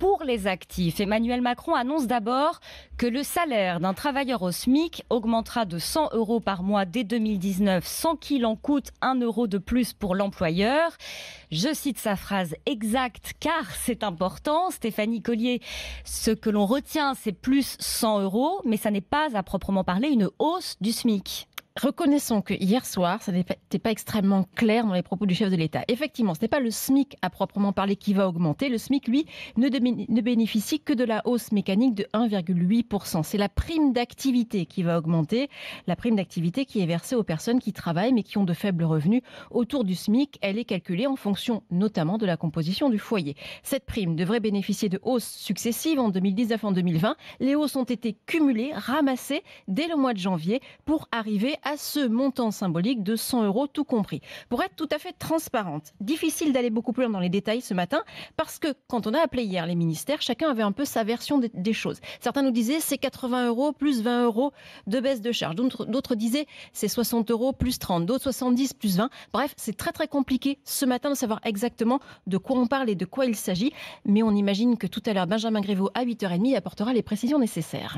pour les actifs. Emmanuel Macron annonce d'abord que le salaire d'un travailleur au SMIC augmentera de 100 € par mois dès 2019 sans qu'il en coûte 1 € de plus pour l'employeur. Je cite sa phrase exacte car c'est important. Stéphanie Collier, ce que l'on retient, c'est plus 100 €, mais ça n'est pas à proprement parler une hausse du SMIC. Reconnaissons que hier soir, ça n'était pas extrêmement clair dans les propos du chef de l'État. Effectivement, ce n'est pas le SMIC à proprement parler qui va augmenter. Le SMIC, lui, ne bénéficie que de la hausse mécanique de 1,8%. C'est la prime d'activité qui va augmenter. La prime d'activité qui est versée aux personnes qui travaillent mais qui ont de faibles revenus autour du SMIC. Elle est calculée en fonction notamment de la composition du foyer. Cette prime devrait bénéficier de hausses successives en 2019 et en 2020. Les hausses ont été cumulées, ramassées dès le mois de janvier pour arriver à ce montant symbolique de 100 € tout compris. Pour être tout à fait transparente, difficile d'aller beaucoup plus loin dans les détails ce matin parce que quand on a appelé hier les ministères, chacun avait un peu sa version des choses. Certains nous disaient c'est 80 € plus 20 € de baisse de charge. D'autres disaient c'est 60 € plus 30, d'autres 70 plus 20. Bref, c'est très très compliqué ce matin de savoir exactement de quoi on parle et de quoi il s'agit. Mais on imagine que tout à l'heure, Benjamin Griveaux à 8h30 apportera les précisions nécessaires.